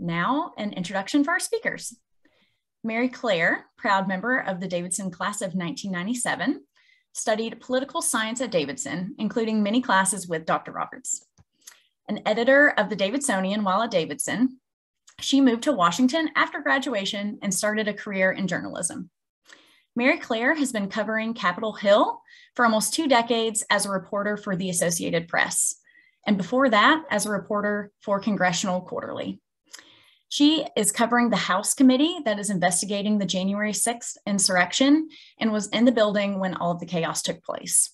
Now, an introduction for our speakers. Mary Clare, proud member of the Davidson class of 1997, studied political science at Davidson, including many classes with Dr. Roberts. An editor of the Davidsonian while at Davidson, she moved to Washington after graduation and started a career in journalism. Mary Clare has been covering Capitol Hill for almost 2 decades as a reporter for the Associated Press, and before that, as a reporter for Congressional Quarterly. She is covering the House committee that is investigating the January 6th insurrection and was in the building when all of the chaos took place.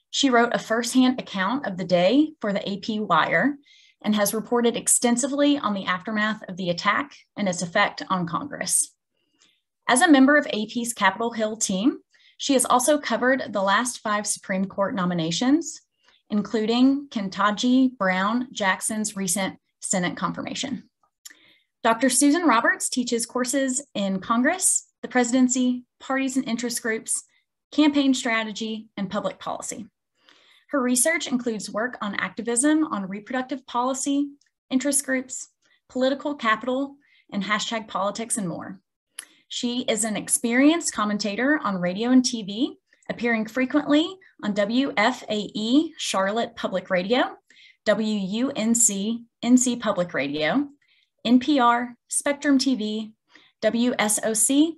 She wrote a firsthand account of the day for the AP Wire and has reported extensively on the aftermath of the attack and its effect on Congress. As a member of AP's Capitol Hill team, she has also covered the last 5 Supreme Court nominations, including Ketanji Brown Jackson's recent Senate confirmation. Dr. Susan Roberts teaches courses in Congress, the presidency, parties and interest groups, campaign strategy, and public policy. Her research includes work on activism on reproductive policy, interest groups, political capital, and hashtag politics and more. She is an experienced commentator on radio and TV, appearing frequently on WFAE Charlotte Public Radio, WUNC NC Public Radio, NPR, Spectrum TV, WSOC,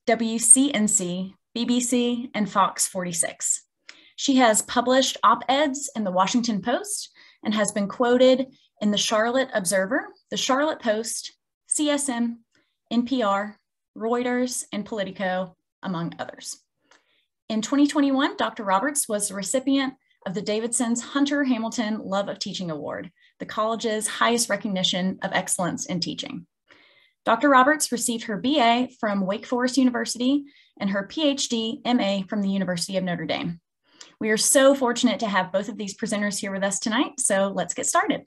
WCNC, BBC, and Fox 46. She has published op-eds in the Washington Post and has been quoted in the Charlotte Observer, the Charlotte Post, CSM, NPR, Reuters, and Politico, among others. In 2021, Dr. Roberts was the recipient of the Davidson's Hunter Hamilton Love of Teaching Award, the college's highest recognition of excellence in teaching. Dr. Roberts received her BA from Wake Forest University and her PhD MA from the University of Notre Dame. We are so fortunate to have both of these presenters here with us tonight, so let's get started.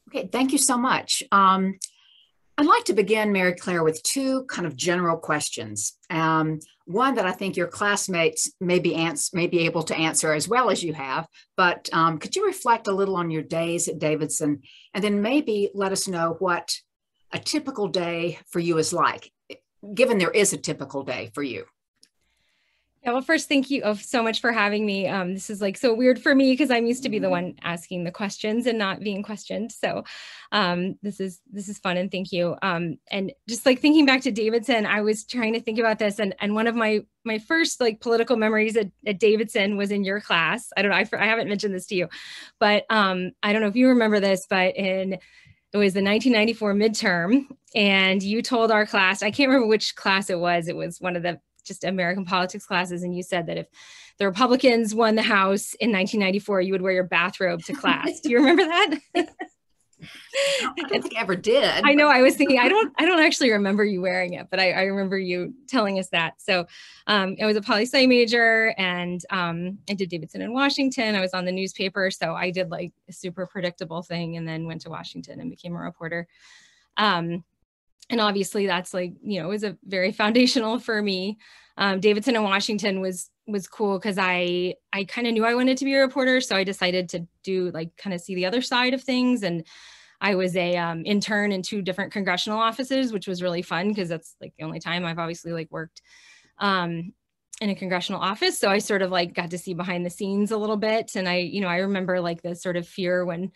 Okay, thank you so much. I'd like to begin, Mary Clare, with 2 kind of general questions. One that I think your classmates may be able to answer as well as you have, but could you reflect a little on your days at Davidson and then maybe let us know what a typical day for you is like, given there is a typical day for you? Yeah, well, first, thank you so much for having me. This is like so weird for me because I'm used to be the one asking the questions and not being questioned. So this is fun, and thank you. And just like thinking back to Davidson, I was trying to think about this, and one of my first like political memories at Davidson was in your class. I don't know, I haven't mentioned this to you, but I don't know if you remember this, but it was the 1994 midterm, and you told our class, I can't remember which class it was one of the just American politics classes, and you said that if the Republicans won the House in 1994, you would wear your bathrobe to class. Do you remember that? I don't think I ever did. I know. I was thinking, I don't actually remember you wearing it, but I remember you telling us that. So I was a poli-sci major, and I did Davidson in Washington. I was on the newspaper, so I did like a super predictable thing, and then went to Washington and became a reporter. And obviously that's like, was a very foundational for me. Davidson and Washington was cool because I kind of knew I wanted to be a reporter. So I decided to do like kind of see the other side of things. And I was a intern in 2 different congressional offices, which was really fun because that's like the only time I've obviously like worked in a congressional office. So I sort of like got to see behind the scenes a little bit. And I remember like the sort of fear when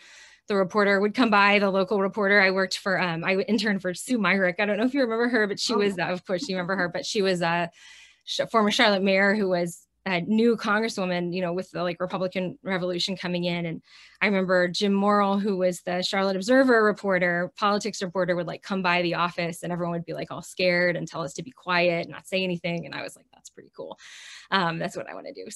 the reporter would come by, the local reporter. I worked for, I interned for Sue Myrick. I don't know if you remember her, but she was, of course you remember her, but she was a former Charlotte mayor who was a new congresswoman, with the like Republican Revolution coming in. And I remember Jim Morrill, who was the Charlotte Observer reporter, politics reporter, would like come by the office and everyone would be like all scared and tell us to be quiet and not say anything. And I was like, that's pretty cool. That's what I want to do.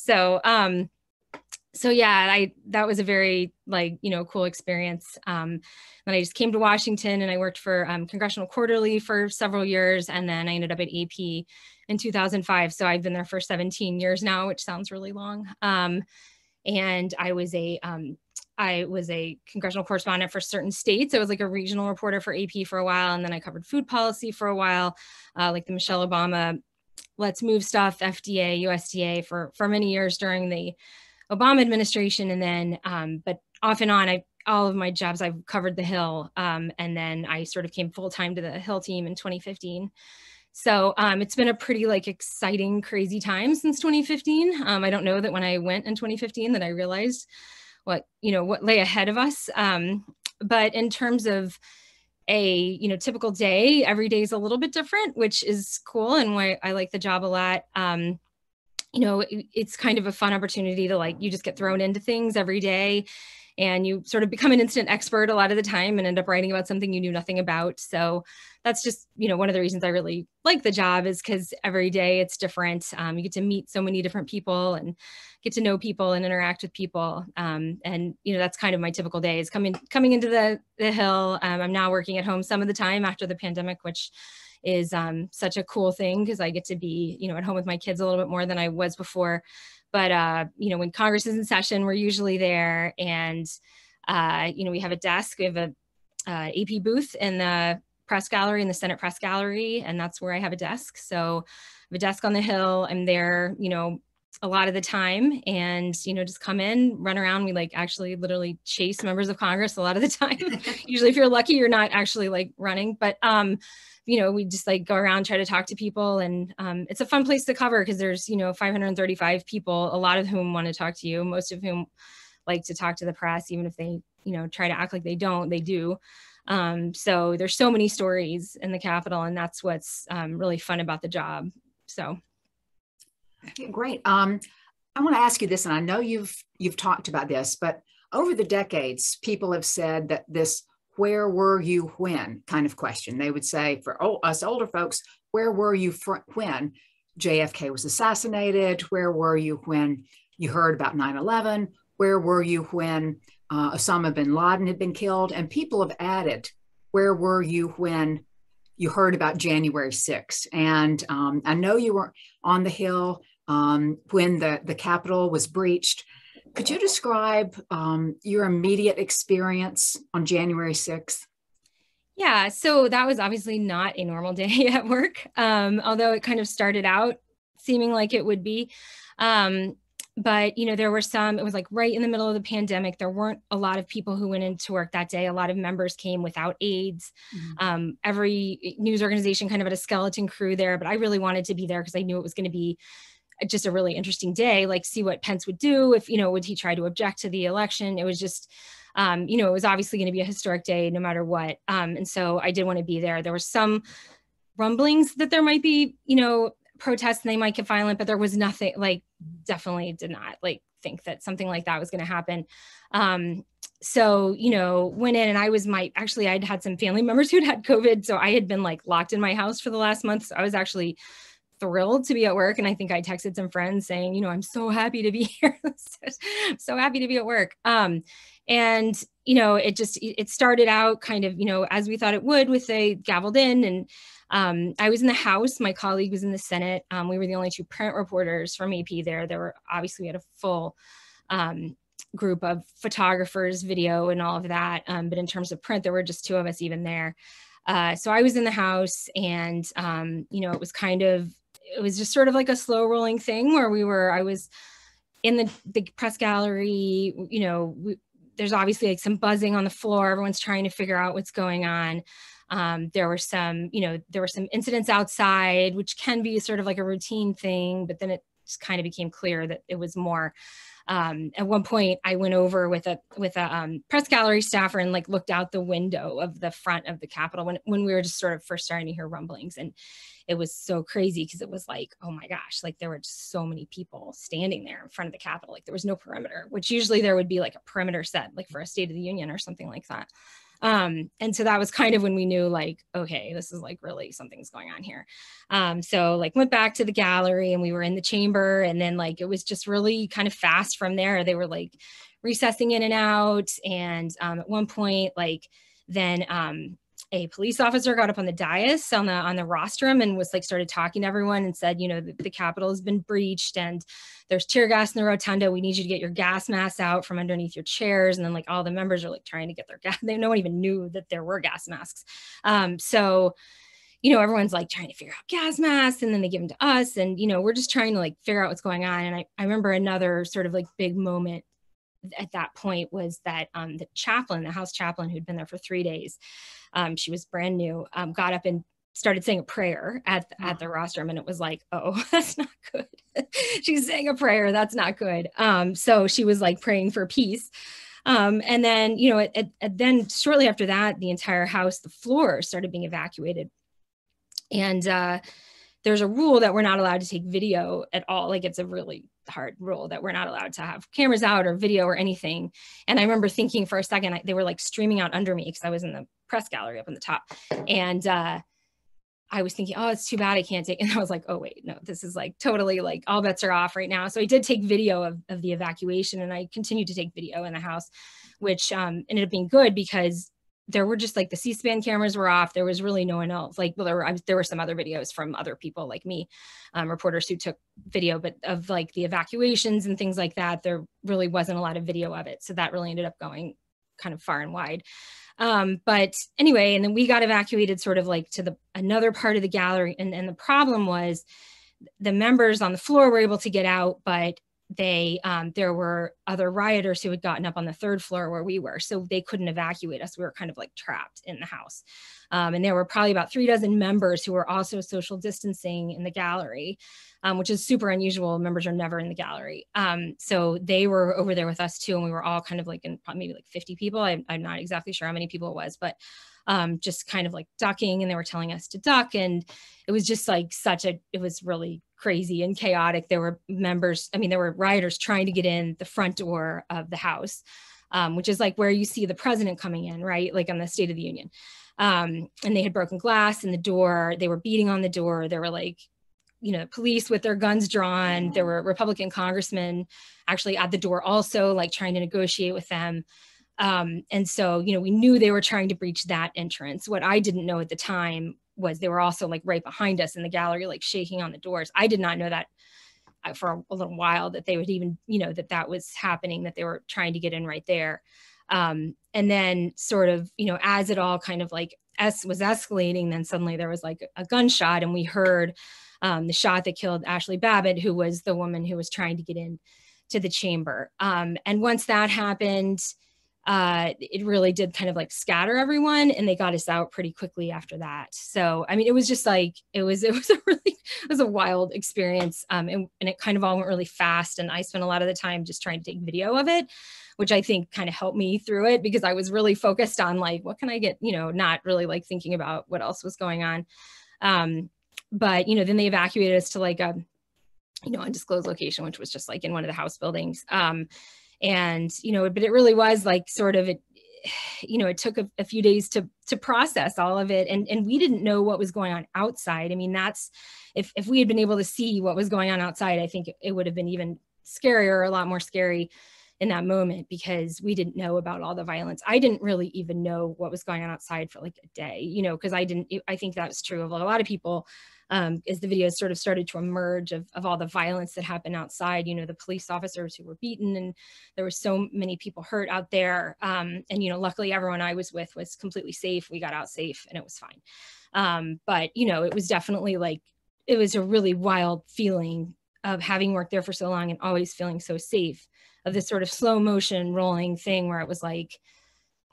So yeah, that was a very like, cool experience. Then I just came to Washington and I worked for Congressional Quarterly for several years. And then I ended up at AP in 2005. So I've been there for 17 years now, which sounds really long. And I was a congressional correspondent for certain states. I was like a regional reporter for AP for a while. And then I covered food policy for a while, like the Michelle Obama Let's Move stuff, FDA, USDA for many years during the Obama administration. And then, but off and on, all of my jobs, I've covered the Hill. And then I sort of came full time to the Hill team in 2015. So it's been a pretty like exciting, crazy time since 2015. I don't know that when I went in 2015 that I realized what lay ahead of us. But in terms of a typical day, every day is a little bit different, which is cool and why I like the job a lot. It's kind of a fun opportunity to like, you just get thrown into things every day and you sort of become an instant expert a lot of the time and end up writing about something you knew nothing about. So that's just, one of the reasons I really like the job is because every day it's different. You get to meet so many different people and get to know people and interact with people. And, that's kind of my typical day is coming into the Hill. I'm now working at home some of the time after the pandemic, which is such a cool thing because I get to be, at home with my kids a little bit more than I was before. But, when Congress is in session, we're usually there. And, we have a desk. We have a AP booth in the press gallery, in the Senate press gallery. And that's where I have a desk. So I have a desk on the Hill. I'm there, a lot of the time and, just come in, run around. We like actually literally chase members of Congress a lot of the time. Usually if you're lucky, you're not actually like running, but, we just like go around, try to talk to people. And it's a fun place to cover because there's, 535 people, a lot of whom want to talk to you, most of whom like to talk to the press, even if they, try to act like they don't, they do. So there's so many stories in the Capitol and that's what's really fun about the job. So. Okay, great. I want to ask you this, and I know you've talked about this, but over the decades, people have said that this "where were you when" kind of question. They would say, for us older folks, where were you when JFK was assassinated? Where were you when you heard about 9/11? Where were you when Osama bin Laden had been killed? And people have added, where were you when you heard about January 6th? And I know you were on the Hill when the Capitol was breached. Could you describe your immediate experience on January 6th? Yeah, so that was obviously not a normal day at work, although it kind of started out seeming like it would be. But, there were it was like right in the middle of the pandemic. There weren't a lot of people who went into work that day. A lot of members came without aides. Mm-hmm. Every news organization kind of had a skeleton crew there, but I really wanted to be there because I knew it was going to be just a really interesting day, like see what Pence would do if, would he try to object to the election? It was just, it was obviously going to be a historic day no matter what. And so I did want to be there. There were some rumblings that there might be, protests and they might get violent, but there was nothing, like definitely did not like think that something like that was going to happen. So, went in and I'd had some family members who'd had COVID. So I had been like locked in my house for the last month. So I was actually thrilled to be at work. And I think I texted some friends saying, I'm so happy to be here. So happy to be at work. And, it started out kind of, as we thought it would with they gavelled in and I was in the House. My colleague was in the Senate. We were the only two print reporters from AP there. We had a full group of photographers, video and all of that. But in terms of print, there were just two of us even there. So I was in the House and, it was just sort of like a slow rolling thing where I was in the press gallery, there's obviously like some buzzing on the floor. Everyone's trying to figure out what's going on. There were some incidents outside, which can be sort of like a routine thing, but then it just kind of became clear that it was more. At one point I went over with a press gallery staffer and like looked out the window of the front of the Capitol when we were just sort of first starting to hear rumblings. And it was so crazy because it was like, oh my gosh, like there were just so many people standing there in front of the Capitol. Like there was no perimeter, which usually there would be like a perimeter set, like for a State of the Union or something like that. And so that was kind of when we knew like, okay, this is like really something's going on here. So like went back to the gallery and we were in the chamber and then like, it was just really kind of fast from there. They were like recessing in and out. And, at one point, like then, a police officer got up on the dais on the rostrum and was like started talking to everyone and said, the Capitol has been breached and there's tear gas in the rotunda. We need you to get your gas masks out from underneath your chairs. And then like all the members are like trying to get their gas. No one even knew that there were gas masks. So everyone's like trying to figure out gas masks, and then they give them to us. And, we're just trying to like figure out what's going on. And I remember another sort of like big moment at that point was that the chaplain, the house chaplain who'd been there for 3 days, she was brand new, got up and started saying a prayer at the rostrum. And it was like, oh, that's not good. She's saying a prayer. That's not good. So she was like praying for peace. And then, then shortly after that, the entire house, the floor started being evacuated. And there's a rule that we're not allowed to take video at all. Like, it's a really hard rule that we're not allowed to have cameras out or video or anything. And I remember thinking for a second, they were like streaming out under me because I was in the press gallery up on the top. And I was thinking, oh, it's too bad I can't take. And I was like, oh, wait, no, this is like totally like all bets are off right now. So I did take video of the evacuation, and I continued to take video in the house, which ended up being good because there were just like the C-SPAN cameras were off. There was really no one else. Like, well, there were some other videos from other people like me, reporters who took video, but of like the evacuations and things like that, there really wasn't a lot of video of it. So that really ended up going kind of far and wide. But anyway, and then we got evacuated sort of like to another part of the gallery. And the problem was the members on the floor were able to get out, but there were other rioters who had gotten up on the 3rd floor where we were, so they couldn't evacuate us. We were kind of like trapped in the house. And there were probably about 36 members who were also social distancing in the gallery, which is super unusual. Members are never in the gallery. So they were over there with us too. And we were all kind of like in maybe like 50 people. I'm not exactly sure how many people it was, but just kind of like ducking, and they were telling us to duck. And it was just like it was really crazy and chaotic. There were there were rioters trying to get in the front door of the house, which is like where you see the president coming in, right? Like on the State of the Union. And they had broken glass in the door. They were beating on the door. There were like, police with their guns drawn. There were Republican congressmen actually at the door also, like trying to negotiate with them. And so, we knew they were trying to breach that entrance. What I didn't know at the time was they were also like right behind us in the gallery, like shaking on the doors. I did not know that for a little while, that they would even, that was happening, that they were trying to get in right there. And then sort of, as it all kind of like was escalating, then suddenly there was like a gunshot, and we heard the shot that killed Ashley Babbitt, who was the woman who was trying to get in to the chamber. And once that happened, it really did kind of like scatter everyone, and they got us out pretty quickly after that. So, I mean, it was just like, it was a wild experience. And it kind of all went really fast. And I spent a lot of the time just trying to take video of it, which I think kind of helped me through it, because I was really focused on like, what can I get, not really like thinking about what else was going on. But, then they evacuated us to like a, undisclosed location, which was just like in one of the house buildings. And, but it really was like sort of, it took a few days to process all of it. And we didn't know what was going on outside. I mean, that's, if we had been able to see what was going on outside, I think it would have been even scarier, a lot more scary in that moment, because we didn't know about all the violence. I didn't really even know what was going on outside for like a day, because I think that was true of a lot of people. As the videos sort of started to emerge of all the violence that happened outside, the police officers who were beaten, and there were so many people hurt out there. And, luckily everyone I was with was completely safe. We got out safe and it was fine. But, it was definitely like, it was a really wild feeling of having worked there for so long and always feeling so safe, of this sort of slow motion rolling thing where it was like,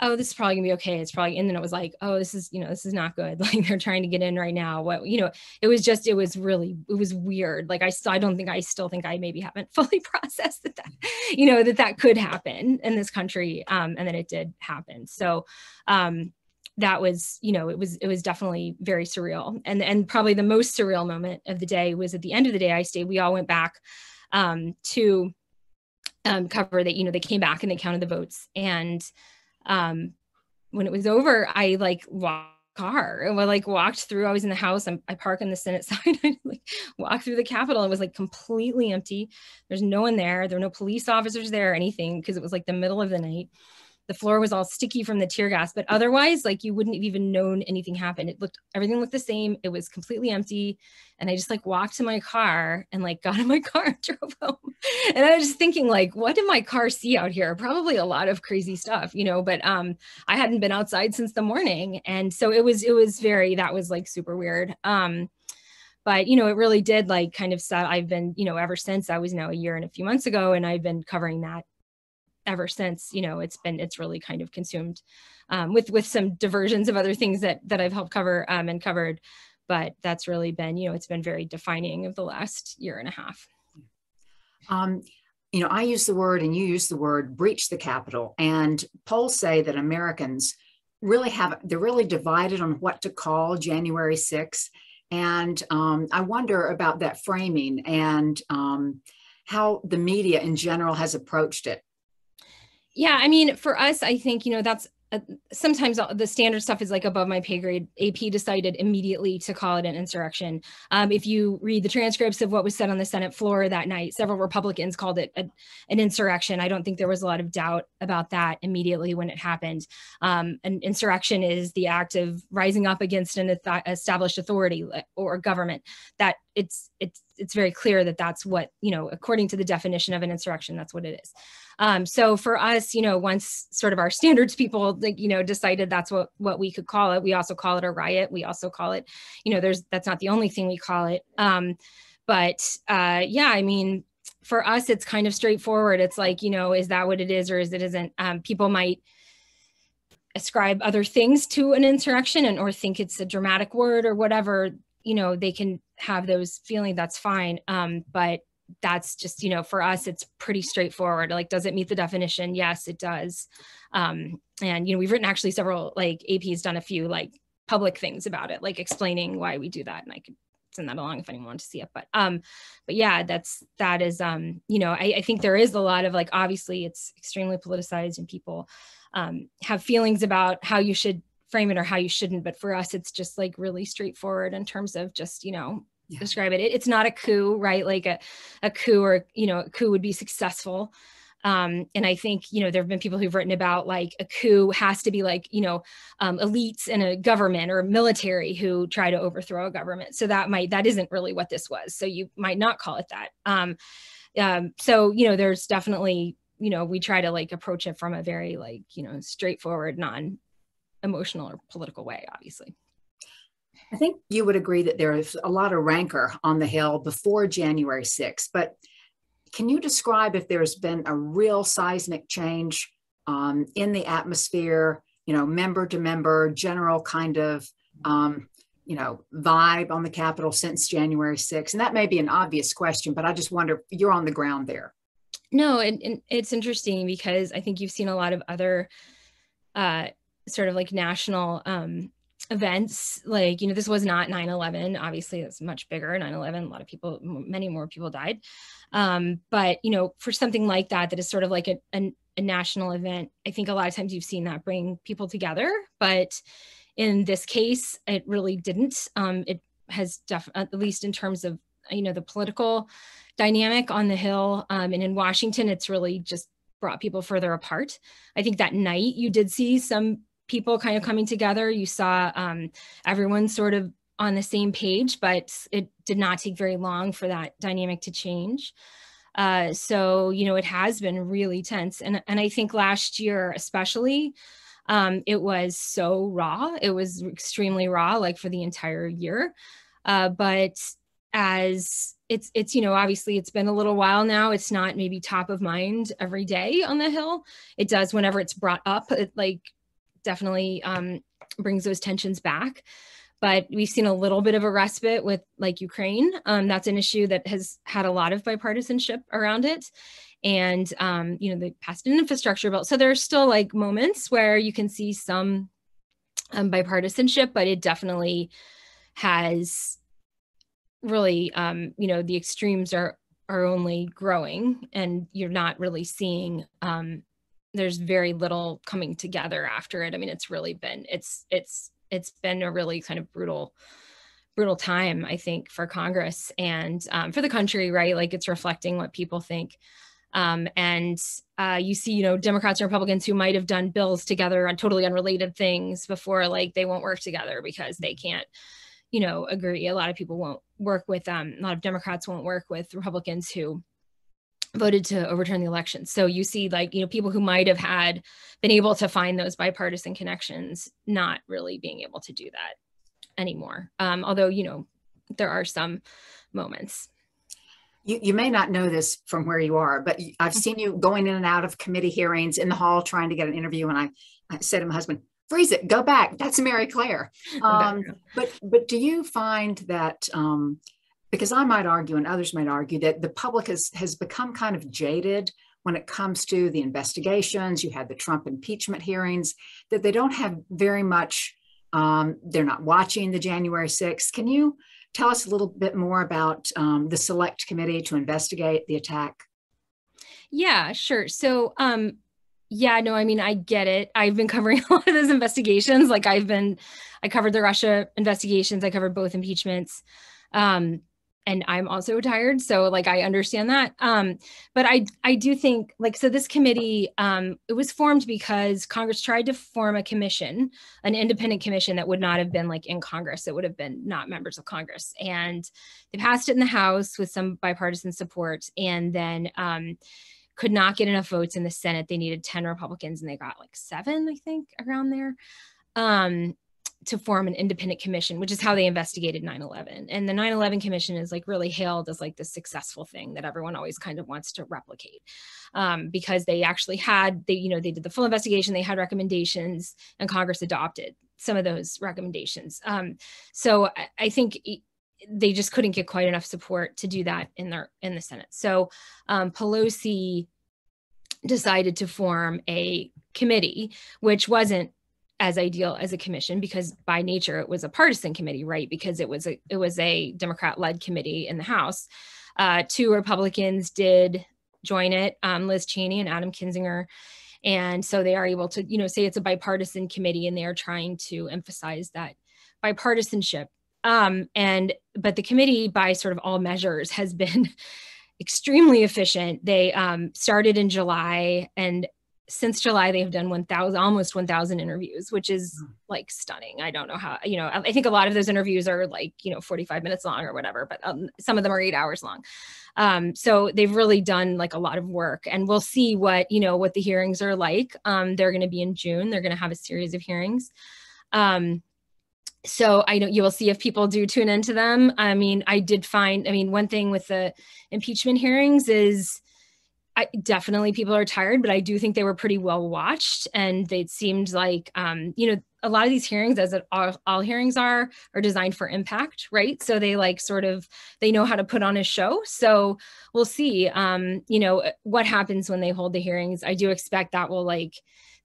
oh, this is probably gonna be okay. It's probably, and then it was like, oh, this is not good. Like, they're trying to get in right now. What, it was weird. Like, I still think I maybe haven't fully processed that could happen in this country. And that it did happen. So, that was, it was definitely very surreal. And probably the most surreal moment of the day was at the end of the day I stayed. We all went back to cover that, they came back and they counted the votes. And when it was over, I like walked car and we like walked through. I was in the house, I park on the Senate side. I like walked through the Capitol. It was like completely empty. There's no one there. There were no police officers there or anything, because it was like the middle of the night. the floor was all sticky from the tear gas, but otherwise, like, you wouldn't have even known anything happened. Everything looked the same. It was completely empty. And I just like walked to my car and like got in my car and drove home. And I was just thinking, like, what did my car see out here? Probably a lot of crazy stuff, you know, but I hadn't been outside since the morning. And so that was like super weird. But, you know, it really did like kind of set, I've been, you know, ever since. That was now a year and a few months ago, and I've been covering that ever since. You know, it's really kind of consumed with some diversions of other things that I've helped cover and covered. But that's really been, you know, it's been very defining of the last year and a half. You know, I use the word and you use the word breach the Capitol, and polls say that Americans they're really divided on what to call January 6th. And I wonder about that framing and how the media in general has approached it. Yeah, I mean, for us, I think, you know, that's sometimes the standard stuff is like above my pay grade. AP decided immediately to call it an insurrection. If you read the transcripts of what was said on the Senate floor that night, several Republicans called it an insurrection. I don't think there was a lot of doubt about that immediately when it happened. An insurrection is the act of rising up against an established authority or government. That it's very clear that that's what, you know, according to the definition of an insurrection, that's what it is. So for us, you know, once sort of our standards people, like, you know, decided that's what we could call it. We also call it a riot. We also call it, you know, that's not the only thing we call it. Yeah, I mean, for us, it's kind of straightforward. It's like, you know, is that what it is or is it isn't? People might ascribe other things to an insurrection or think it's a dramatic word or whatever, you know, they can have those feelings, that's fine. But that's just, you know, for us, it's pretty straightforward. Like, does it meet the definition? Yes, it does. And, you know, we've written actually several, like AP's done a few like public things about it, like explaining why we do that. And I could send that along if anyone wants to see it. But yeah, that is, you know, I think there is a lot of like, obviously it's extremely politicized and people have feelings about how you should frame it or how you shouldn't. But for us, it's just like really straightforward in terms of just, you know, describe it. It's not a coup, right? Like a coup or, you know, a coup would be successful. And I think, you know, there have been people who've written about like a coup has to be like, you know, elites in a government or military who try to overthrow a government. So that isn't really what this was. So you might not call it that. So, you know, there's definitely, you know, we try to like approach it from a very like, you know, straightforward, non-emotional or political way, obviously. I think you would agree that there is a lot of rancor on the Hill before January 6th, but can you describe if there's been a real seismic change in the atmosphere, you know, member to member, general kind of, you know, vibe on the Capitol since January 6th? And that may be an obvious question, but I just wonder, you're on the ground there. No, and it's interesting because I think you've seen a lot of other sort of like national events, like, you know, this was not 9/11. Obviously, it's much bigger. 9/11, a lot of people, many more people died. But, you know, for something like that is sort of like a national event, I think a lot of times you've seen that bring people together. But in this case, it really didn't. It has at least in terms of, you know, the political dynamic on the Hill and in Washington, it's really just brought people further apart. I think that night you did see some people kind of coming together. You saw everyone sort of on the same page, but it did not take very long for that dynamic to change. So, you know, it has been really tense. And I think last year, especially, it was so raw. It was extremely raw, like for the entire year. But as it's, you know, obviously it's been a little while now. It's not maybe top of mind every day on the Hill. It does whenever it's brought up, it like definitely brings those tensions back. But we've seen a little bit of a respite with like Ukraine. That's an issue that has had a lot of bipartisanship around it. And, you know, they passed an infrastructure bill. So there's still like moments where you can see some bipartisanship, but it definitely has really, you know, the extremes are only growing and you're not really seeing, there's very little coming together after it. I mean, it's really been, it's been a really kind of brutal time, I think, for Congress and for the country, right? Like it's reflecting what people think. And you see, you know, Democrats and Republicans who might have done bills together on totally unrelated things before, like they won't work together because they can't, you know, agree. A lot of people won't work with, a lot of Democrats won't work with Republicans who voted to overturn the election. So you see, like, you know, people who might have had been able to find those bipartisan connections not really being able to do that anymore. Although, you know, there are some moments. You may not know this from where you are, but I've seen you going in and out of committee hearings in the hall trying to get an interview. And I said to my husband, freeze it, go back. That's Mary Clare. But do you find that, because I might argue and others might argue that the public has become kind of jaded when it comes to the investigations, you had the Trump impeachment hearings, that they don't have very much, they're not watching the January 6th. Can you tell us a little bit more about the select committee to investigate the attack? Yeah, sure. So, yeah, no, I mean, I get it. I've been covering a lot of those investigations. Like I covered the Russia investigations. I covered both impeachments. And I'm also tired. So like, I understand that. But I do think like, so this committee, it was formed because Congress tried to form a commission, an independent commission that would not have been like in Congress. It would have been not members of Congress. And they passed it in the House with some bipartisan support, and then could not get enough votes in the Senate. They needed 10 Republicans and they got like 7, I think, around there. To form an independent commission, which is how they investigated 9/11. And the 9/11 commission is like really hailed as like the successful thing that everyone always kind of wants to replicate, because they actually had, they did the full investigation, they had recommendations, and Congress adopted some of those recommendations. So I think they just couldn't get quite enough support to do that in the Senate. So Pelosi decided to form a committee, which wasn't as ideal as a commission because by nature it was a partisan committee, right? Because it was a Democrat-led committee in the House. 2 Republicans did join it, Liz Cheney and Adam Kinzinger. And so they are able to, say it's a bipartisan committee, and they are trying to emphasize that bipartisanship. But the committee, by sort of all measures, has been extremely efficient. They started in July, and since July, they have done almost 1,000 interviews, which is like stunning. I don't know how, I think a lot of those interviews are like, 45 minutes long or whatever, but some of them are 8 hours long. So they've really done like a lot of work, and we'll see what the hearings are like. They're going to be in June. They're going to have a series of hearings. So I know you will see if people do tune into them. I mean, one thing with the impeachment hearings is definitely people are tired, but I do think they were pretty well watched, and it seemed like, a lot of these hearings, as all hearings are designed for impact, right? So they they know how to put on a show. So we'll see, what happens when they hold the hearings. I do expect that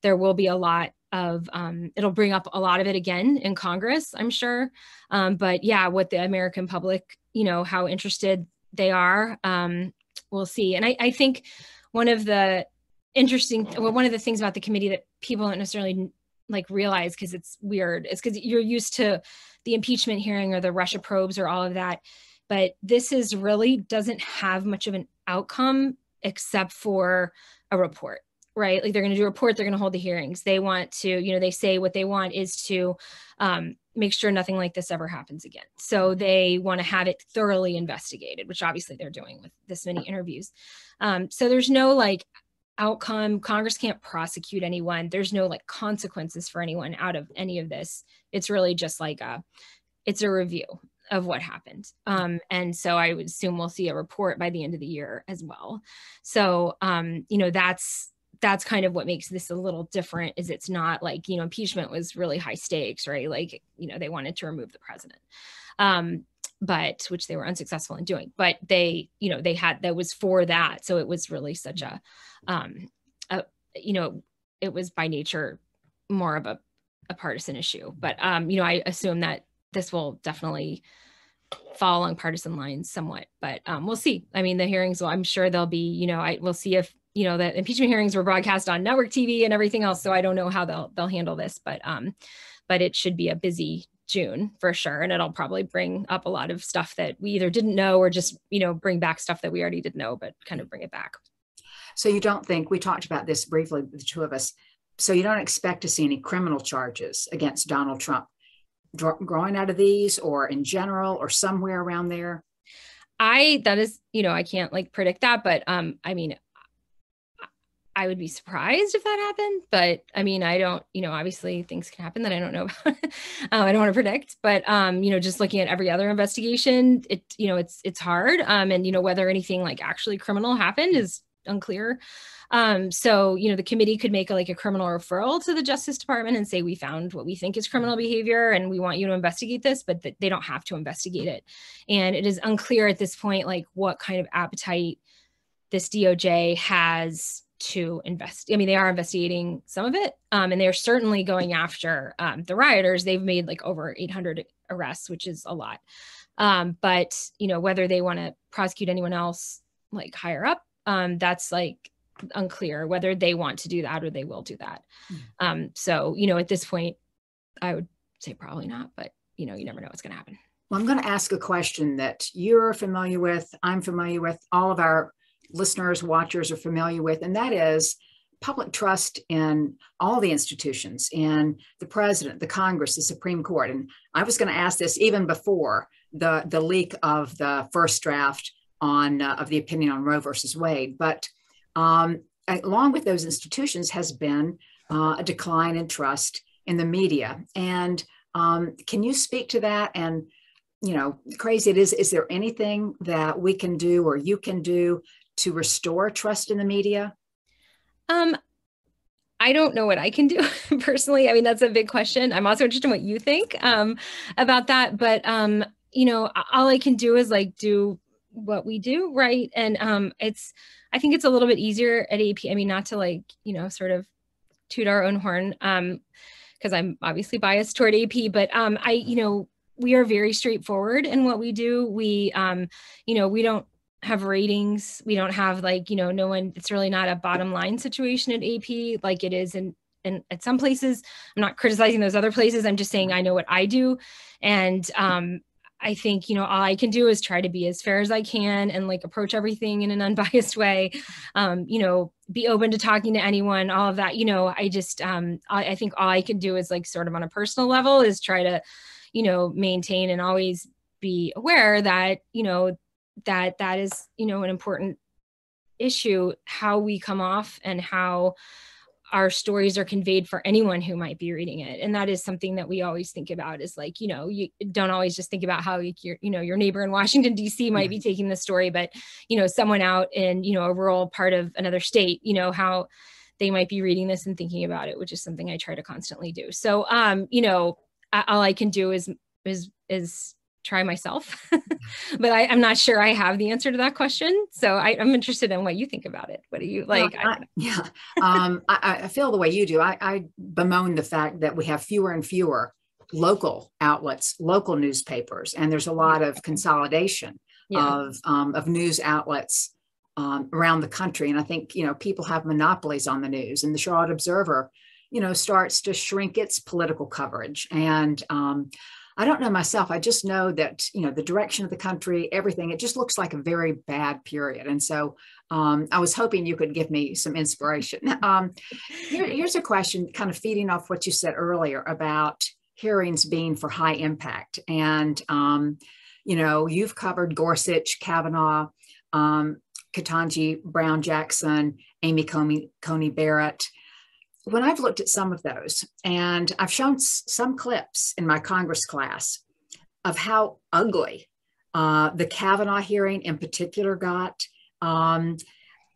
there will be a lot of, it'll bring up a lot of it again in Congress, I'm sure. But yeah, what the American public, how interested they are, we'll see. And I think one of the things about the committee that people don't necessarily realize, because it's weird, is because you're used to the impeachment hearing or the Russia probes or all of that. But this really doesn't have much of an outcome except for a report, right? Like they're going to do a report, they're going to hold the hearings. They want to, they say what they want is to make sure nothing like this ever happens again. So they want to have it thoroughly investigated, which obviously they're doing with this many interviews. So there's no outcome. Congress can't prosecute anyone. There's no consequences for anyone out of any of this. It's really just it's a review of what happened. And so I would assume we'll see a report by the end of the year as well. So, that's kind of what makes this a little different, is it's not impeachment was really high stakes, right? They wanted to remove the president, but which they were unsuccessful in doing, but they that was for that. So it was really such it was by nature more of a partisan issue, but I assume that this will definitely fall along partisan lines somewhat, but we'll see. I mean, the hearings, I'm sure there'll be, we'll see if, the impeachment hearings were broadcast on network TV and everything else. So I don't know how they'll handle this, but it should be a busy June for sure. And it'll probably bring up a lot of stuff that we either didn't know or just, bring back stuff that we already did know, but kind of bring it back. So you don't think, we talked about this briefly, the two of us, so you don't expect to see any criminal charges against Donald Trump growing out of these, or in general, or somewhere around there? That is, I can't like predict that, but I mean, I would be surprised if that happened, but I mean, I don't, obviously things can happen that I don't know about. I don't want to predict, but just looking at every other investigation, it's hard. And whether anything like actually criminal happened is unclear. So, the committee could make a criminal referral to the Justice Department and say, we found what we think is criminal behavior and we want you to investigate this, but they don't have to investigate it. And it is unclear at this point, like what kind of appetite this DOJ has to invest. I mean, they are investigating some of it, and they're certainly going after the rioters. They've made like over 800 arrests, which is a lot. But whether they want to prosecute anyone else like higher up, that's like unclear whether they want to do that or they will do that. So at this point, I would say probably not, but you never know what's going to happen. Well, I'm going to ask a question that you're familiar with, I'm familiar with, all of our listeners, watchers are familiar with, and that is public trust in all the institutions, in the president, the Congress, the Supreme Court. And I was going to ask this even before the leak of the first draft of the opinion on Roe versus Wade. But along with those institutions has been a decline in trust in the media. And can you speak to that? And crazy it is there anything that we can do or you can do to restore trust in the media? I don't know what I can do personally. I mean, that's a big question. I'm also interested in what you think about that. But, all I can do is like do what we do, right? And I think it's a little bit easier at AP. I mean, not to like, sort of toot our own horn, because I'm obviously biased toward AP, but we are very straightforward in what we do. We, we don't have ratings. We don't have like, no one, it's really not a bottom line situation at AP like it is in at some places. I'm not criticizing those other places. I'm just saying I know what I do. And I think, all I can do is try to be as fair as I can and like approach everything in an unbiased way, be open to talking to anyone, all of that. I just, I think all I can do is like sort of on a personal level is try to, maintain and always be aware that, that is, an important issue, how we come off and how our stories are conveyed for anyone who might be reading it. And that is something that we always think about is like, you don't always just think about how your neighbor in Washington, D.C. might be taking the story, but, someone out in, a rural part of another state, how they might be reading this and thinking about it, which is something I try to constantly do. So, all I can do is try myself, but I'm not sure I have the answer to that question. So I'm interested in what you think about it. What do you like? I feel the way you do. I bemoan the fact that we have fewer and fewer local outlets, local newspapers, and there's a lot of consolidation of news outlets around the country. And I think, people have monopolies on the news, and the Charlotte Observer, starts to shrink its political coverage. And I don't know myself. I just know that, the direction of the country, everything, it just looks like a very bad period. And so I was hoping you could give me some inspiration. Here's a question kind of feeding off what you said earlier about hearings being for high impact. And, you've covered Gorsuch, Kavanaugh, Ketanji Brown Jackson, Amy Coney Barrett. When I've looked at some of those, and I've shown some clips in my Congress class of how ugly the Kavanaugh hearing in particular got, can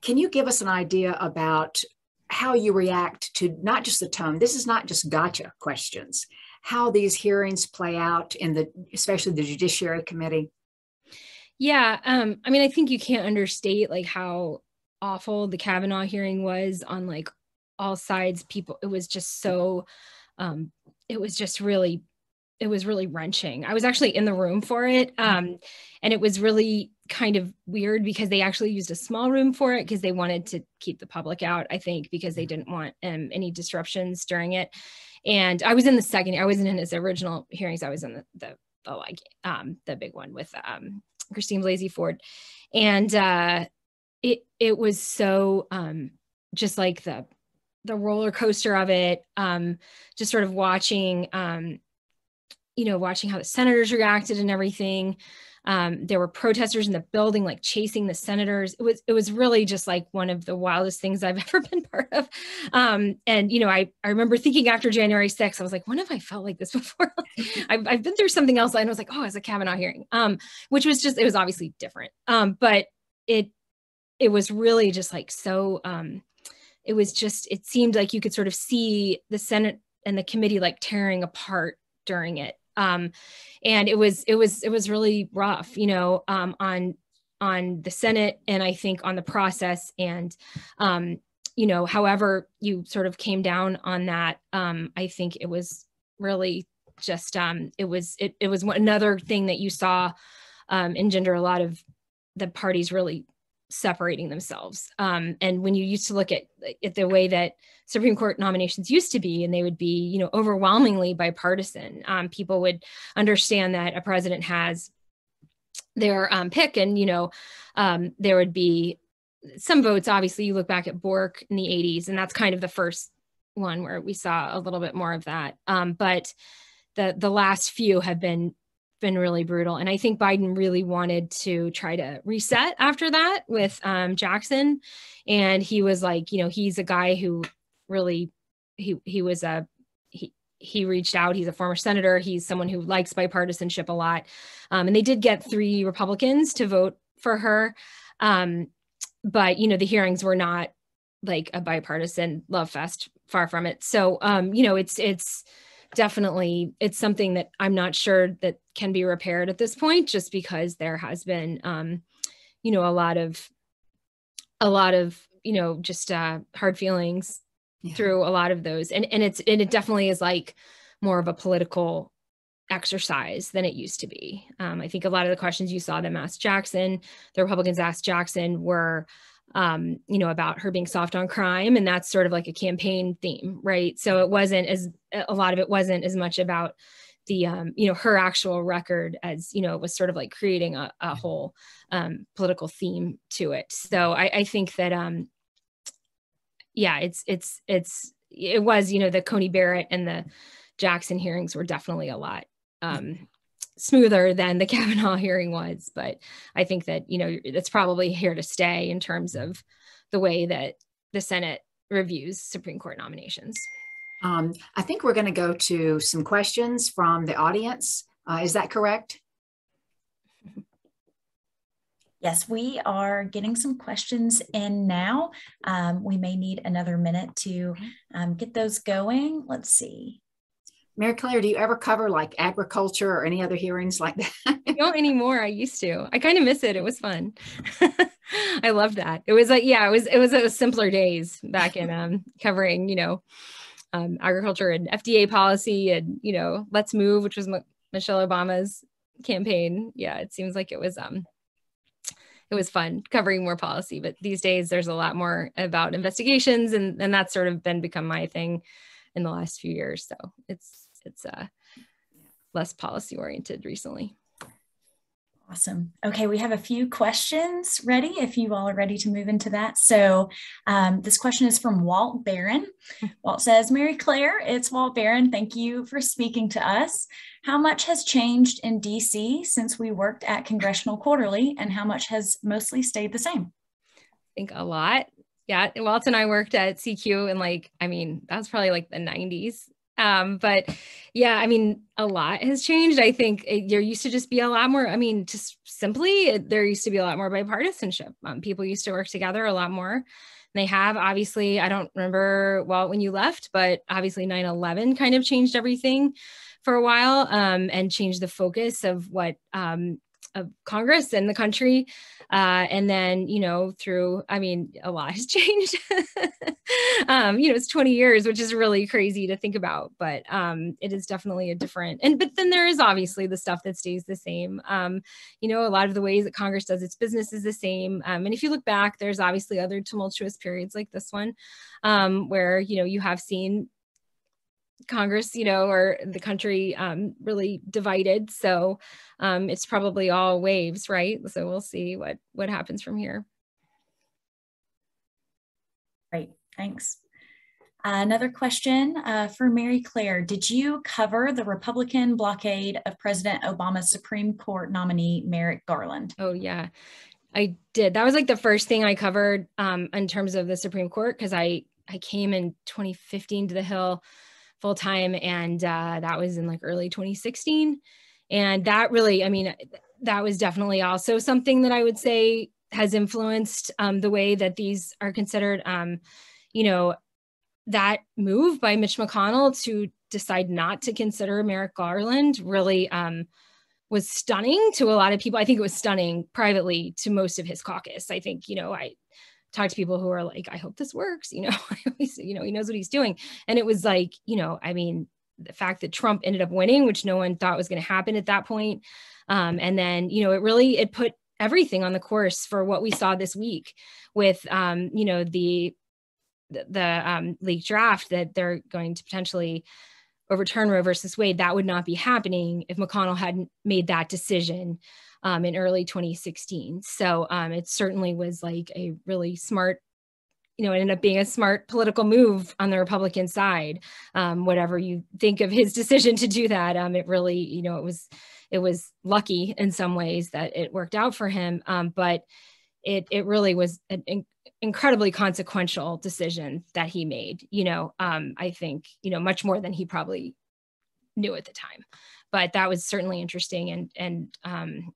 you give us an idea about how you react to not just the tone? This is not just gotcha questions, how these hearings play out in especially the Judiciary Committee. Yeah. I mean, I think you can't understate like how awful the Kavanaugh hearing was on like all sides. People, it was just so, it was really wrenching. I was actually in the room for it. And it was really kind of weird because they actually used a small room for it because they wanted to keep the public out, I think, because they didn't want any disruptions during it. And I was in the second, I wasn't in his original hearings. I was in the big one with Christine Blasey Ford. And it was so just like the roller coaster of it, just sort of watching, watching how the senators reacted and everything. There were protesters in the building, like chasing the senators. It was really just like one of the wildest things I've ever been part of. And, I remember thinking after January 6th, I was like, when have I felt like this before? I've been through something else. And I was like, oh, it's a Kavanaugh hearing, which was just, it was obviously different. But it was really just like, so, it seemed like you could sort of see the Senate and the committee like tearing apart during it. And it was really rough, on the Senate, and I think on the process, and, however you sort of came down on that, I think it was really just, it was another thing that you saw engender a lot of the parties really separating themselves. And when you used to look at the way that Supreme Court nominations used to be, and they would be, overwhelmingly bipartisan, people would understand that a president has their pick, and, there would be some votes. Obviously, you look back at Bork in the 80s, and that's kind of the first one where we saw a little bit more of that. But the last few have been really brutal. And I think Biden really wanted to try to reset after that with Jackson. And he was like, he's a guy who really, he reached out. He's a former senator. He's someone who likes bipartisanship a lot. And they did get 3 Republicans to vote for her. But, the hearings were not like a bipartisan love fest, far from it. So, it's definitely, it's something that I'm not sure that can be repaired at this point, just because there has been, a lot of, just hard feelings through a lot of those. And it definitely is like more of a political exercise than it used to be. I think a lot of the questions you saw them ask Jackson, the Republicans asked Jackson, were, about her being soft on crime. And that's sort of like a campaign theme, right? So a lot of it wasn't as much about the, her actual record as, it was sort of like creating a whole political theme to it. So I think that, it was, the Coney Barrett and the Jackson hearings were definitely a lot smoother than the Kavanaugh hearing was. But I think that, it's probably here to stay in terms of the way that the Senate reviews Supreme Court nominations. I think we're going to go to some questions from the audience. Is that correct? Yes, we are getting some questions in now. We may need another minute to get those going. Let's see. Mary Clare, do you ever cover like agriculture or any other hearings like that? I don't anymore. I used to. I kind of miss it. It was fun. I loved that. It was like, it was a simpler days back in covering, agriculture and FDA policy and, Let's Move, which was Michelle Obama's campaign. Yeah, it seems like it was fun covering more policy, but these days there's a lot more about investigations, and that's sort of become my thing in the last few years. So it's less policy oriented recently. Awesome. Okay, we have a few questions ready if you all are ready to move into that. So this question is from Walt Barron. Walt says, Mary Clare, it's Walt Barron. Thank you for speaking to us. How much has changed in DC since we worked at Congressional Quarterly, and how much has mostly stayed the same? I think a lot. Yeah, Walt and I worked at CQ and that was probably like the 90s. But yeah, a lot has changed. I think there used to just be a lot more, just simply, there used to be a lot more bipartisanship. People used to work together a lot more. They have, obviously, I don't remember, when you left, but obviously 9/11 kind of changed everything for a while, and changed the focus of what, of Congress and the country. And then, through, a lot has changed. It's 20 years, which is really crazy to think about, but it is definitely a different, but then there is obviously the stuff that stays the same. A lot of the ways that Congress does its business is the same. And if you look back, there's obviously other tumultuous periods like this one, where, you have seen Congress, or the country really divided. So it's probably all waves, right? So we'll see what happens from here. Great, thanks. Another question for Mary Clare. Did you cover the Republican blockade of President Obama's Supreme Court nominee, Merrick Garland? Oh, yeah, I did. That was like the first thing I covered in terms of the Supreme Court, because I came in 2015 to the Hill full time, and that was in like early 2016. And that really, I mean, that was definitely also something that I would say has influenced the way that these are considered. You know, that move by Mitch McConnell to decide not to consider Merrick Garland really was stunning to a lot of people. I think it was stunning privately to most of his caucus. I think, you know, I talked to people who are like, I hope this works. You know, you know, he knows what he's doing. And it was like, you know, I mean, the fact that Trump ended up winning, which no one thought was going to happen at that point. And then, you know, it put everything on the course for what we saw this week with, you know, the leaked draft that they're going to potentially overturn Roe versus Wade. That would not be happening if McConnell hadn't made that decision in early 2016. So it certainly was like a really smart, you know, it ended up being a smart political move on the Republican side. Whatever you think of his decision to do that, it really, you know, it was lucky in some ways that it worked out for him. But it really was an incredibly consequential decision that he made, you know, I think, you know, much more than he probably knew at the time. But that was certainly interesting. And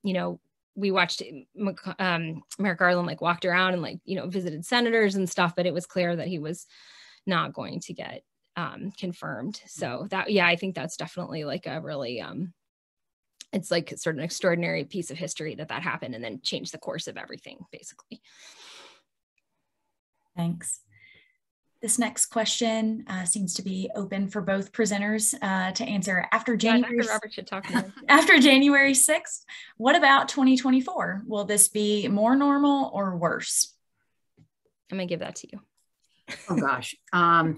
you know, we watched Merrick Garland like walked around and like, you know, visited senators and stuff, but it was clear that he was not going to get confirmed. So that, yeah, I think that's definitely like a really, it's like sort of an extraordinary piece of history that happened and then changed the course of everything, basically. Thanks. This next question seems to be open for both presenters to answer after January. Dr. Robert should talk to after January 6th. What about 2024? Will this be more normal or worse? I'm gonna give that to you. Oh gosh. Well,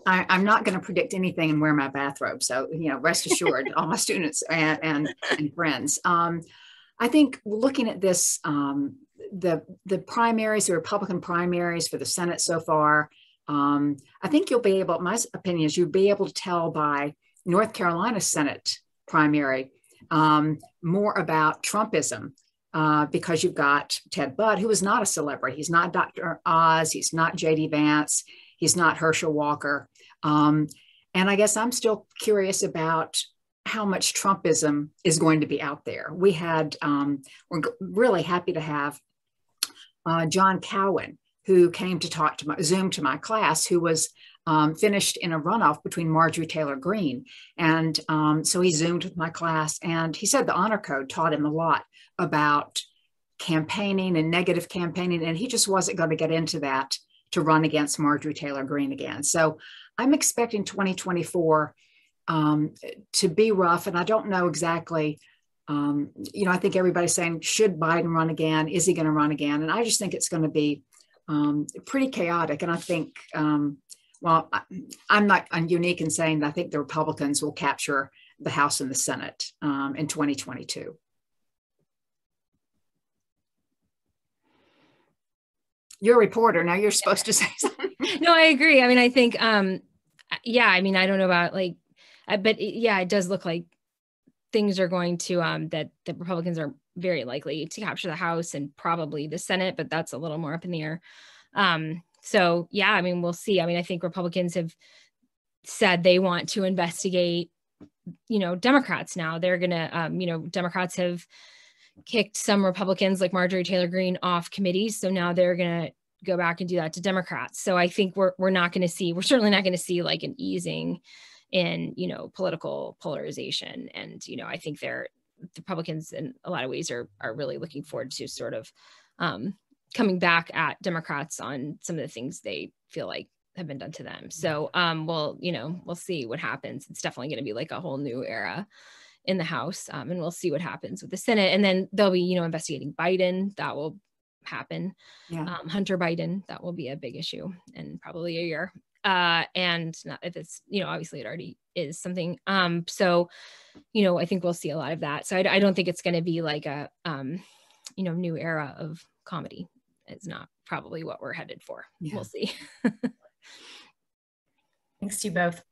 I'm not going to predict anything and wear my bathrobe. So, you know, rest assured, all my students and friends. I think looking at this, the primaries, the Republican primaries for the Senate so far, I think you'll be able, my opinion is you'll be able to tell by North Carolina Senate primary more about Trumpism. Because you've got Ted Budd, who is not a celebrity. He's not Dr. Oz. He's not J.D. Vance. He's not Herschel Walker. And I guess I'm still curious about how much Trumpism is going to be out there. We had, we're really happy to have John Cowan, who came to talk to Zoom to my class, who was finished in a runoff between Marjorie Taylor Greene. And so he Zoomed with my class, and he said the honor code taught him a lot about campaigning and negative campaigning, and he just wasn't going to get into that to run against Marjorie Taylor Greene again. So I'm expecting 2024 to be rough, and I don't know exactly, you know, I think everybody's saying, should Biden run again? Is he going to run again? And I just think it's going to be pretty chaotic. And I think, well, I'm unique in saying that I think the Republicans will capture the House and the Senate in 2022. You're a reporter. Now you're supposed to say something. No, I agree. I mean, I think, yeah, I mean, I don't know about like, but yeah, it does look like things are going to, that the Republicans are very likely to capture the House and probably the Senate, but that's a little more up in the air. So yeah, I mean, we'll see. I mean, I think Republicans have said they want to investigate, you know, Democrats now. They're going to, you know, Democrats have kicked some Republicans like Marjorie Taylor Greene off committees. So now they're going to go back and do that to Democrats. So I think we're certainly not going to see like an easing in, you know, political polarization. And, you know, I think the Republicans in a lot of ways are really looking forward to sort of coming back at Democrats on some of the things they feel like have been done to them. So we'll see what happens. It's definitely going to be like a whole new era in the House, and we'll see what happens with the Senate. And then they'll be, you know, investigating Biden. That will happen. Yeah. Hunter Biden, that will be a big issue in probably a year. And not if it's, you know, obviously it already is something. So, you know, I think we'll see a lot of that. So I don't think it's going to be like a, you know, new era of comedy. It's not probably what we're headed for. Yeah. We'll see. Thanks to you both.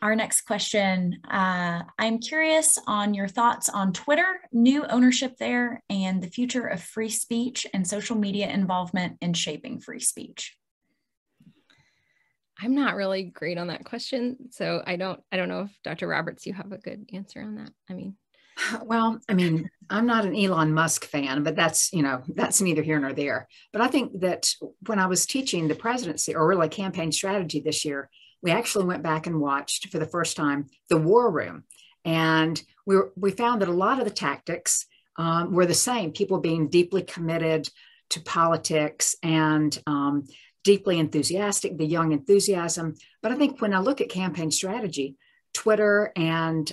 Our next question, I'm curious on your thoughts on Twitter, new ownership there, and the future of free speech and social media involvement in shaping free speech. I'm not really great on that question. So I don't know if Dr. Roberts, you have a good answer on that. Well, I'm not an Elon Musk fan, but that's neither here nor there. But I think that when I was teaching the presidency, or really campaign strategy this year, we actually went back and watched for the first time the War Room. And we found that a lot of the tactics were the same, people being deeply committed to politics and deeply enthusiastic, the young enthusiasm. But I think when I look at campaign strategy, Twitter and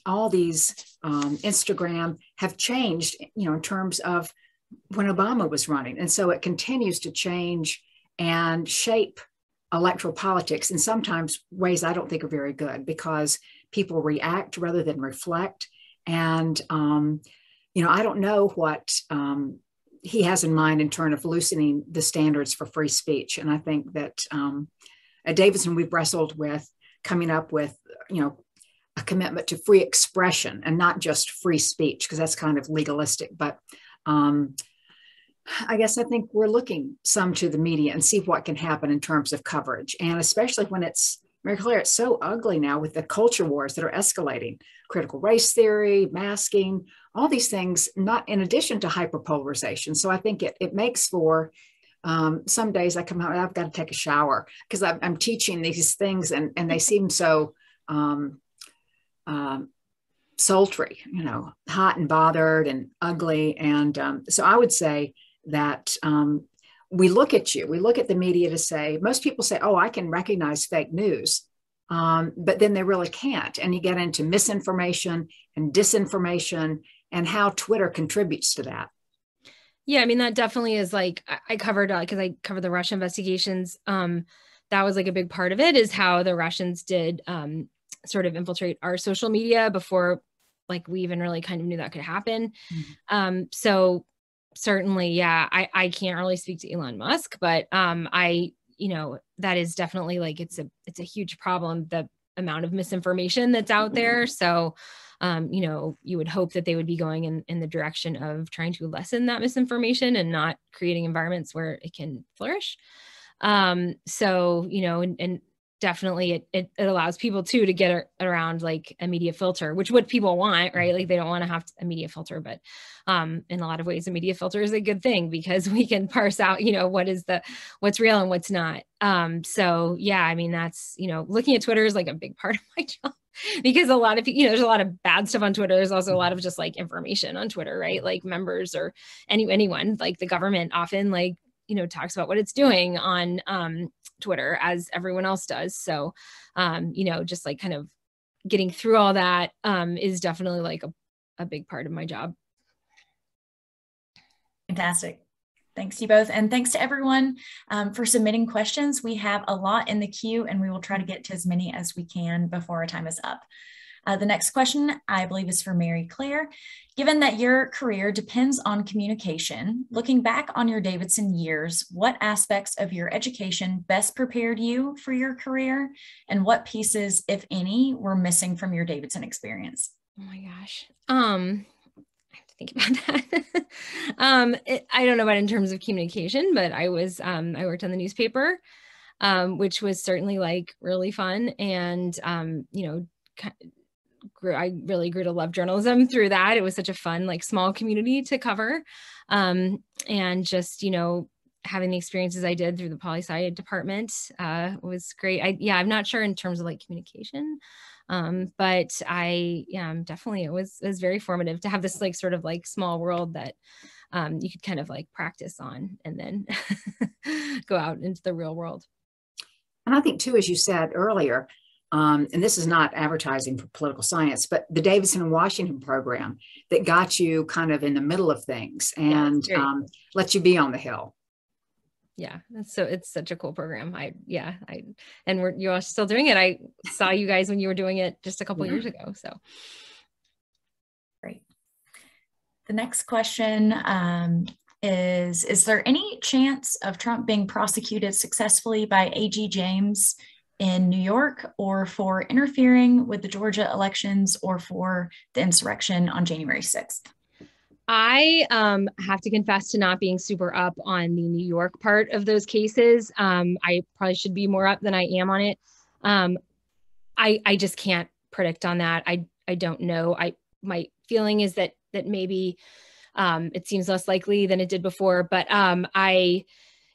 all these Instagram have changed, in terms of when Obama was running. And so it continues to change and shape electoral politics in sometimes ways I don't think are very good, because people react rather than reflect. And, I don't know what he has in mind in terms of loosening the standards for free speech. And I think that at Davidson, we've wrestled with coming up with, a commitment to free expression and not just free speech, because that's kind of legalistic. But I guess I think we're looking some to the media and see what can happen in terms of coverage. And especially when Mary Clare, it's so ugly now with the culture wars that are escalating, critical race theory, masking, all these things, not in addition to hyperpolarization. So I think it makes for some days I come home and I've got to take a shower because I'm teaching these things and they seem so sultry, hot and bothered and ugly. And so I would say that we look at the media to say, most people say, oh, I can recognize fake news, but then they really can't. And you get into misinformation and disinformation and how Twitter contributes to that. Yeah, that definitely is like, I covered, because I covered the Russia investigations. That was like a big part of it, is how the Russians did sort of infiltrate our social media before like we even really kind of knew that could happen. Mm-hmm. So certainly, yeah, I can't really speak to Elon Musk, but that is definitely like, it's a huge problem, the amount of misinformation that's out there. So, you would hope that they would be going in the direction of trying to lessen that misinformation and not creating environments where it can flourish. And definitely it allows people too to get around like a media filter, which what people want, right? Like they don't want to have a media filter, but in a lot of ways, a media filter is a good thing because we can parse out, what's real and what's not. So yeah, that's, looking at Twitter is like a big part of my job. Because a lot of people, there's a lot of bad stuff on Twitter. There's also a lot of just like information on Twitter, right? Like members or anyone, like the government often like, talks about what it's doing on Twitter as everyone else does. So, just like kind of getting through all that is definitely like a big part of my job. Fantastic. Thanks to you both. And thanks to everyone for submitting questions. We have a lot in the queue and we will try to get to as many as we can before our time is up. The next question, I believe, is for Mary Clare. Given that your career depends on communication, looking back on your Davidson years, what aspects of your education best prepared you for your career? And what pieces, if any, were missing from your Davidson experience? Oh my gosh. I have to think about that. I don't know about in terms of communication, but I worked on the newspaper, which was certainly like really fun. And, I really grew to love journalism through that. It was such a fun, like small community to cover. And just, having the experiences I did through the poli-sci department was great. I'm not sure in terms of like communication, but definitely it was very formative to have this like sort of like small world that you could kind of like practice on and then go out into the real world. And I think too, as you said earlier, and this is not advertising for political science, but the Davidson and Washington program that got you kind of in the middle of things and let you be on the Hill. Yeah, it's such a cool program. You are still doing it. I saw you guys when you were doing it just a couple years ago. So great. The next question is there any chance of Trump being prosecuted successfully by A.G. James in New York, or for interfering with the Georgia elections, or for the insurrection on January 6th? I have to confess to not being super up on the New York part of those cases. I probably should be more up than I am on it. I just can't predict on that. I don't know. My feeling is that maybe it seems less likely than it did before, but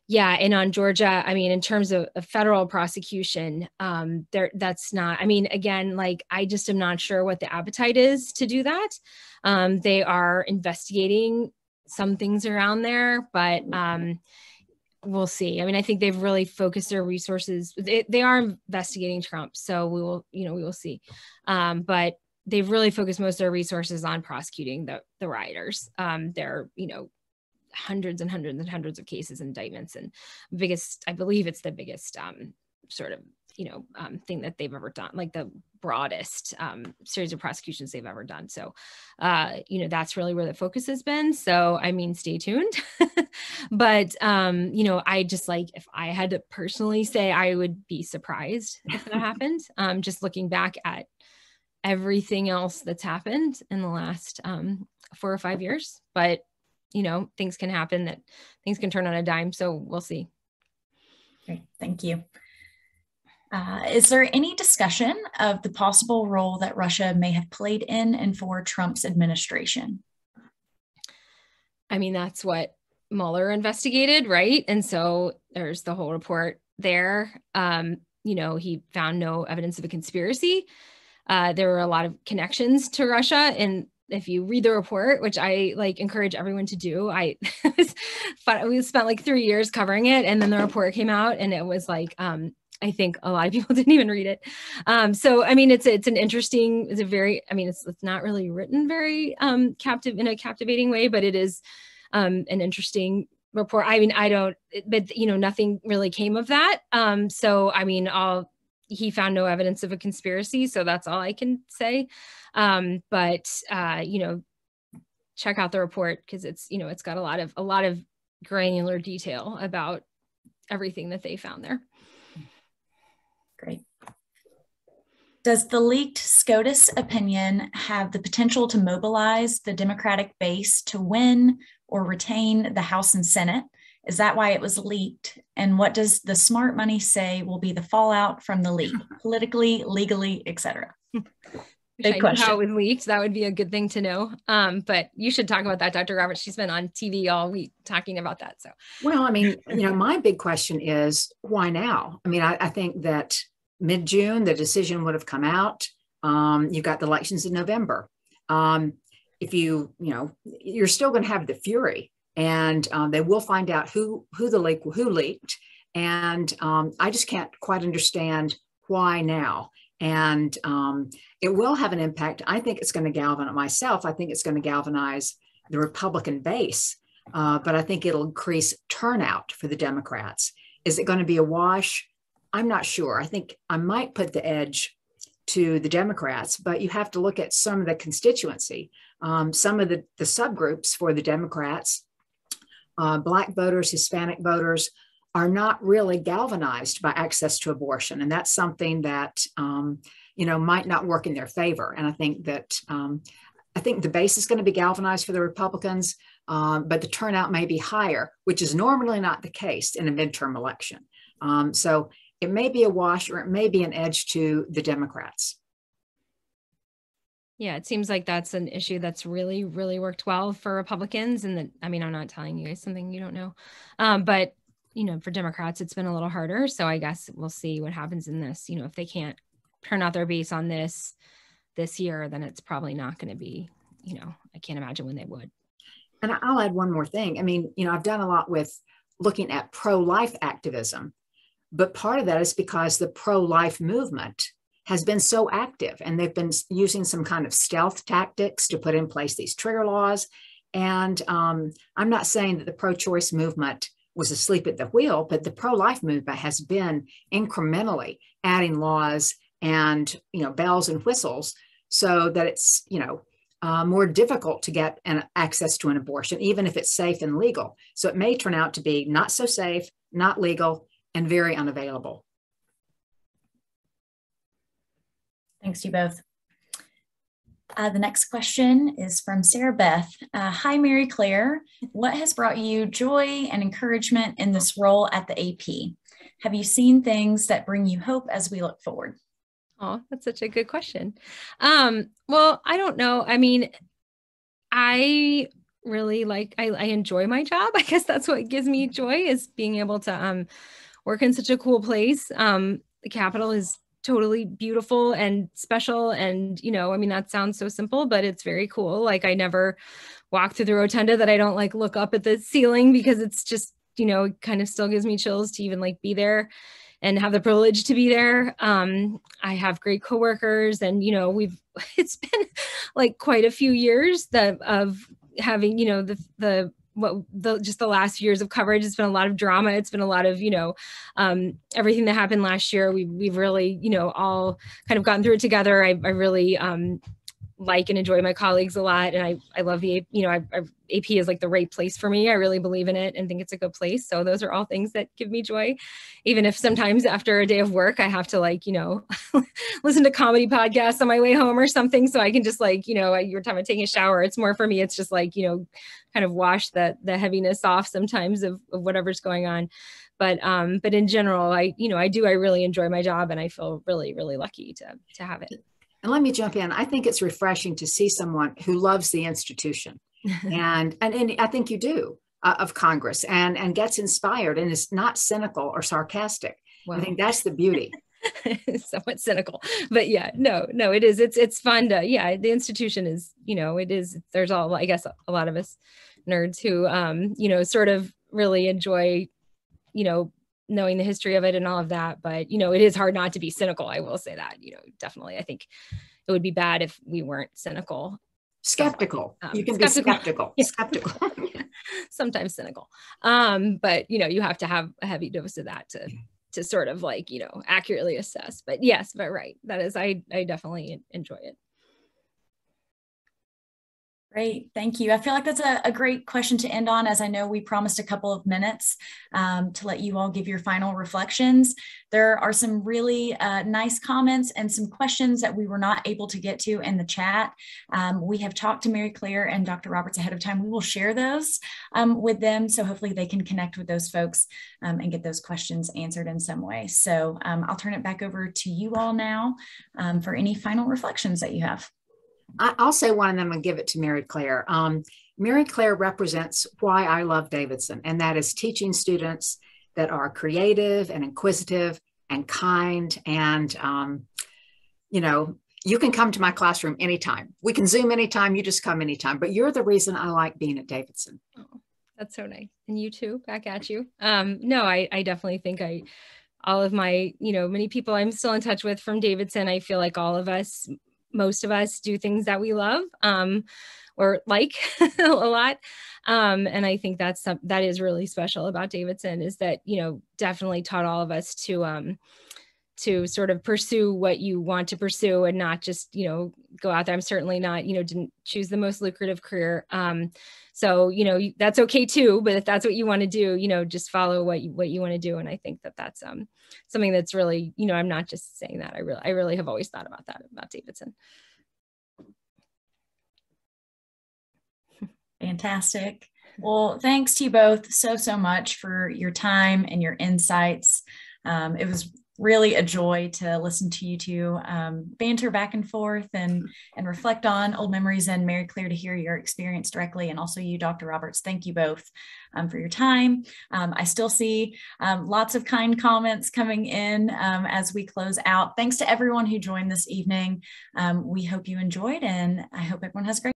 and on Georgia, I mean, in terms of a federal prosecution, that's not, I mean, again, like, I just am not sure what the appetite is to do that. They are investigating some things around there, but we'll see. I mean, I think they've really focused their resources. They are investigating Trump, so we will see. But they've really focused most of their resources on prosecuting the rioters. They're, hundreds and hundreds and hundreds of cases, indictments, and I believe it's the biggest thing that they've ever done, like the broadest series of prosecutions they've ever done. So, that's really where the focus has been. So, I mean, stay tuned. But, I just, like, if I had to personally say, I would be surprised if that happened. Just looking back at everything else that's happened in the last 4 or 5 years, but things can happen, things can turn on a dime. So we'll see. Great, thank you. Is there any discussion of the possible role that Russia may have played in and for Trump's administration? I mean, that's what Mueller investigated, right? And so there's the whole report there. He found no evidence of a conspiracy. There were a lot of connections to Russia, and if you read the report, which I encourage everyone to do, we spent like 3 years covering it, and then the report came out, and it was like, I think a lot of people didn't even read it. So I mean, it's not really written very in a captivating way, but it is an interesting report. I mean, nothing really came of that. So I mean, he found no evidence of a conspiracy, so that's all I can say. But check out the report, because it's got a lot of granular detail about everything that they found there. Great. Does the leaked SCOTUS opinion have the potential to mobilize the Democratic base to win or retain the House and Senate? Is that why it was leaked? And what does the smart money say will be the fallout from the leak, politically, legally, etc.? Big question. How it was leaked. That would be a good thing to know. But you should talk about that, Dr. Roberts. She's been on TV all week talking about that. So, well, I mean, my big question is, why now? I mean, I think that mid-June, the decision would have come out. You've got the elections in November. If you're still going to have the fury. And they will find out who leaked. And I just can't quite understand why now. And it will have an impact. I think it's going to galvanize the Republican base, but I think it'll increase turnout for the Democrats. Is it going to be a wash? I'm not sure. I think I might put the edge to the Democrats, but you have to look at some of the constituency, some of the subgroups for the Democrats. Black voters, Hispanic voters are not really galvanized by access to abortion. And that's something that, might not work in their favor. And I think that, I think the base is going to be galvanized for the Republicans, but the turnout may be higher, which is normally not the case in a midterm election. So it may be a wash, or it may be an edge to the Democrats. Yeah, it seems like that's an issue that's really, really worked well for Republicans. And I'm not telling you guys something you don't know. But, for Democrats, it's been a little harder. So I guess we'll see what happens in this. If they can't turn out their base on this year, then it's probably not going to be, I can't imagine when they would. And I'll add one more thing. I mean, I've done a lot with looking at pro-life activism, but part of that is because the pro-life movement has been so active, and they've been using some kind of stealth tactics to put in place these trigger laws. And I'm not saying that the pro-choice movement was asleep at the wheel, but the pro-life movement has been incrementally adding laws and, bells and whistles so that it's, more difficult to get access to an abortion, even if it's safe and legal. So it may turn out to be not so safe, not legal, and very unavailable. Thanks to you both. The next question is from Sarah Beth. Hi, Mary Clare. What has brought you joy and encouragement in this role at the AP? Have you seen things that bring you hope as we look forward? Oh, that's such a good question. Well, I don't know. I mean, I really I enjoy my job. I guess that's what gives me joy, is being able to work in such a cool place. The Capitol is totally beautiful and special. And, you know, I mean, that sounds so simple, but it's very cool. Like, I never walk through the rotunda that I don't like look up at the ceiling, because it's just, you know, it kind of still gives me chills to even like be there and have the privilege to be there. I have great coworkers, and, you know, it's been like quite a few years of having, you know, just the last few years of coverage. It's been a lot of drama. It's been a lot of, you know, everything that happened last year. We've really, you know, all kind of gotten through it together. I really like and enjoy my colleagues a lot. And I love the, you know, AP is like the right place for me. I really believe in it and think it's a good place. So those are all things that give me joy. Even if sometimes after a day of work, I have to, like, you know, listen to comedy podcasts on my way home or something. So I can just, like, you know, every time I'm taking a shower, it's more for me. It's just like, you know, kind of wash the heaviness off sometimes of whatever's going on. But in general, I really enjoy my job, and I feel really, really lucky to have it. And let me jump in. I think it's refreshing to see someone who loves the institution, and I think you do, of Congress, and gets inspired and is not cynical or sarcastic. Wow. I think that's the beauty. Somewhat cynical, but yeah, no, it is. It's fun to, yeah, the institution is, you know, it is. There's all, I guess, a lot of us nerds who, you know, sort of really enjoy, you know, knowing the history of it and all of that. But, you know, it is hard not to be cynical. I will say that, you know, definitely. I think it would be bad if we weren't cynical. Skeptical. You can be skeptical. Yeah. Skeptical. Sometimes cynical. But, you know, you have to have a heavy dose of that to sort of, like, you know, accurately assess. But yes, but right. That is, I definitely enjoy it. Great, thank you. I feel like that's a great question to end on, as I know we promised a couple of minutes to let you all give your final reflections. There are some really nice comments and some questions that we were not able to get to in the chat. We have talked to Mary Clare and Dr. Roberts ahead of time. We will share those with them, so hopefully they can connect with those folks and get those questions answered in some way. So I'll turn it back over to you all now for any final reflections that you have. I'll say one and then I'll give it to Mary Clare. Mary Clare represents why I love Davidson, and that is teaching students that are creative and inquisitive and kind. And, you know, you can come to my classroom anytime. We can Zoom anytime. You just come anytime. But you're the reason I like being at Davidson. Oh, that's so nice. And you too, back at you. No, I definitely think all of my, you know, many people I'm still in touch with from Davidson, I feel like all of us, most of us, do things that we love or like a lot. And I think that is really special about Davidson, is that, you know, definitely taught all of us to sort of pursue what you want to pursue and not just, you know, go out there. I'm certainly not, you know, didn't choose the most lucrative career. So, you know, that's okay too, but if that's what you want to do, you know, just follow what you want to do. And I think that's something that's really, you know, I'm not just saying that. I really have always thought about that about Davidson. Fantastic. Well, thanks to you both so much for your time and your insights. It was really a joy to listen to you two banter back and forth and reflect on old memories, and Mary Clare to hear your experience directly, and also you, Dr. Roberts. Thank you both for your time. I still see lots of kind comments coming in as we close out. Thanks to everyone who joined this evening. We hope you enjoyed, and I hope everyone has a great